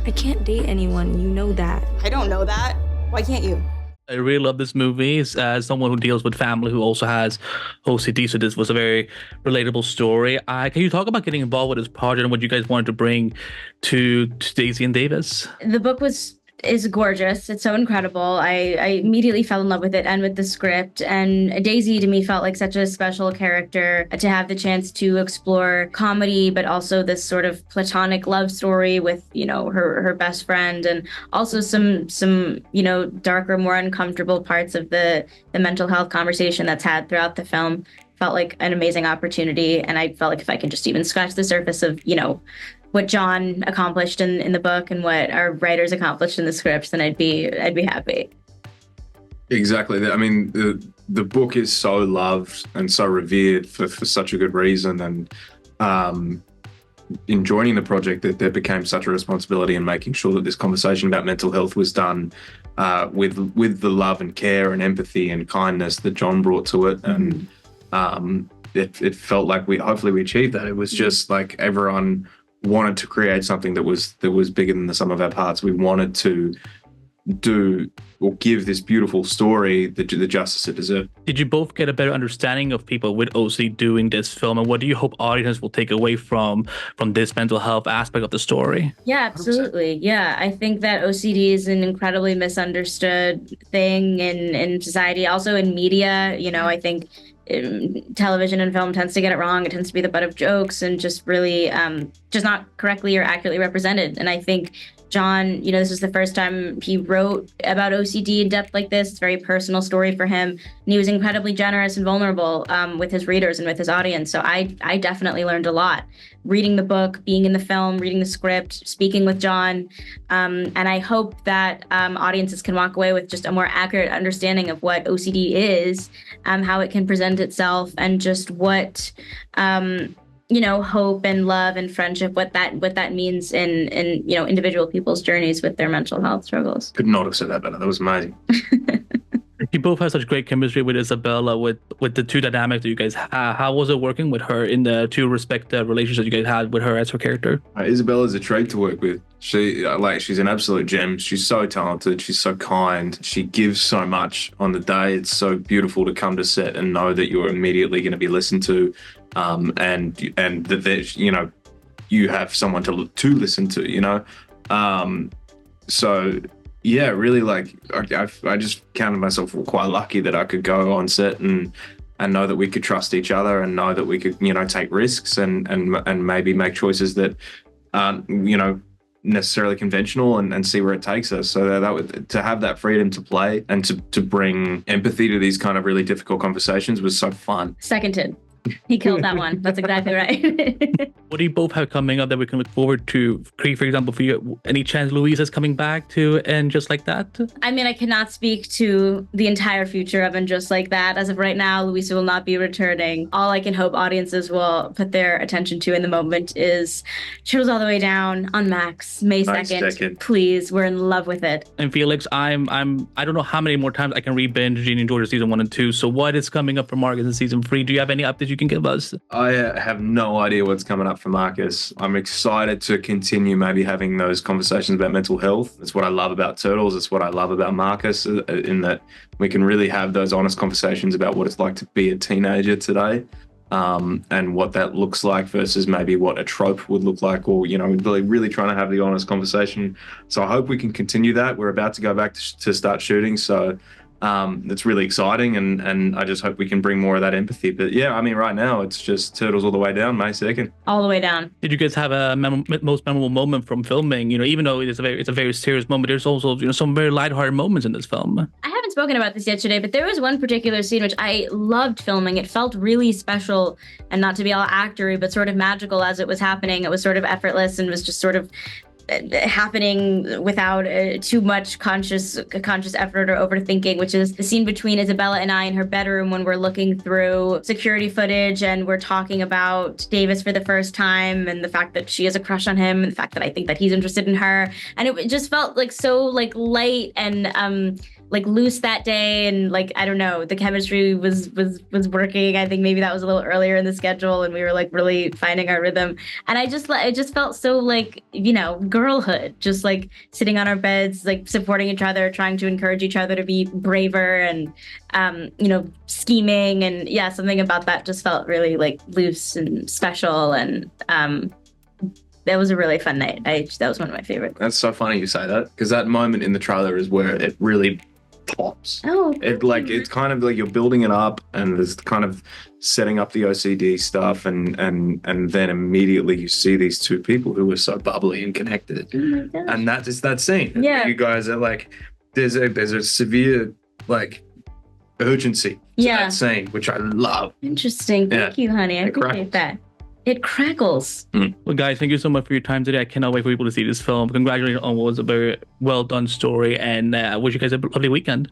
I can't date anyone, you know that. I don't know that. Why can't you? I really love this movie as someone who deals with family who also has OCD. So this was a very relatable story. Can you talk about getting involved with this project and what you guys wanted to bring to Daisy and Davis? The book is gorgeous. It's so incredible. I immediately fell in love with it and with the script. And Daisy to me felt like such a special character to have the chance to explore comedy, but also this sort of platonic love story with, her best friend, and also some darker, more uncomfortable parts of the mental health conversation that's had throughout the film. Felt like an amazing opportunity. And I felt like if I could just even scratch the surface of, what John accomplished in the book and what our writers accomplished in the scripts, then I'd be happy. Exactly. I mean, the book is so loved and so revered for such a good reason. And in joining the project, that there became such a responsibility in making sure that this conversation about mental health was done with the love and care and empathy and kindness that John brought to it. And it felt like hopefully we achieved that. It was just like everyone wanted to create something that was bigger than the sum of our parts. We wanted to do or give this beautiful story the justice it deserved. Did you both get a better understanding of people with OCD doing this film, and what do you hope audiences will take away from this mental health aspect of the story? Yeah, absolutely. Yeah, I think that OCD is an incredibly misunderstood thing in society, also in media. I think television and film tends to get it wrong. It tends to be the butt of jokes and just really just not correctly or accurately represented. And I think John, this is the first time he wrote about OCD in depth like this. It's a very personal story for him. And he was incredibly generous and vulnerable with his readers and with his audience. So I definitely learned a lot. Reading the book, being in the film, reading the script, speaking with John. And I hope that audiences can walk away with just a more accurate understanding of what OCD is, how it can present itself, and just what hope and love and friendship, what that means in individual people's journeys with their mental health struggles. Could not have said that better. That was amazing. You both have such great chemistry with Isabella, with the two dynamics that you guys have. How was it working with her in the two respective relationships you guys had with her as her character? Isabella's a treat to work with. She's an absolute gem. She's so talented. She's so kind. She gives so much on the day. It's so beautiful to come to set and know that you're immediately going to be listened to, and that you have someone to listen to. So. Yeah, really, I just counted myself quite lucky that I could go on set and know that we could trust each other and know that we could, take risks and maybe make choices that aren't, necessarily conventional and see where it takes us. So to have that freedom to play and to bring empathy to these kind of really difficult conversations was so fun. Seconded. He killed that one. That's exactly right. What do you both have coming up that we can look forward to? Cree, for example, for you, any chance Louisa's coming back to And Just Like That? I mean, I cannot speak to the entire future of And Just Like That. As of right now, Louisa will not be returning. All I can hope audiences will put their attention to in the moment is Trickles All the Way Down on Max, May 2nd. Please, we're in love with it. And Felix, I don't know how many more times I can re-binge Ginny and Georgia season 1 and 2. So what is coming up for Marcus in season 3? Do you have any updates you can give us? I have no idea what's coming up for Marcus. I'm excited to continue maybe having those conversations about mental health. That's what I love about Turtles. It's what I love about Marcus, in that we can really have those honest conversations about what it's like to be a teenager today, and what that looks like versus maybe what a trope would look like, or, really trying to have the honest conversation. So I hope we can continue that. We're about to go back to start shooting. So it's really exciting, and I just hope we can bring more of that empathy. But yeah, I mean, right now it's just Turtles all the way down, May 2nd. All the way down. Did you guys have a most memorable moment from filming? Even though it's a very serious moment, there's also some very lighthearted moments in this film. I haven't spoken about this yet today, but there was one particular scene which I loved filming. It felt really special, and not to be all actory, but sort of magical as it was happening. It was sort of effortless and was just sort of happening without too much conscious effort or overthinking, which is the scene between Isabella and I in her bedroom when we're looking through security footage and we're talking about Davis for the first time, and the fact that she has a crush on him, and the fact that I think that he's interested in her. And it just felt so light and like loose that day, and like I don't know, the chemistry was working. I think maybe that was a little earlier in the schedule, and we were like really finding our rhythm. And it just felt so like, you know, girlhood, just like sitting on our beds, like supporting each other, trying to encourage each other to be braver, and you know, scheming, and yeah, something about that just felt really like loose and special, and that was a really fun night. That was one of my favorites. That's so funny you say that, because that moment in the trailer is where it really pops. Oh, It's kind of like you're building it up, and there's kind of setting up the OCD stuff, and then immediately you see these two people who are so bubbly and connected, oh my gosh. and that is that scene. Yeah. You guys are like, there's a severe like urgency to Yeah. that scene, which I love. Interesting. Thank you, honey. I It appreciate that. It crackles. Well, guys, thank you so much for your time today. I cannot wait for people to see this film. Congratulations on what was a very well done story, and wish you guys a lovely weekend.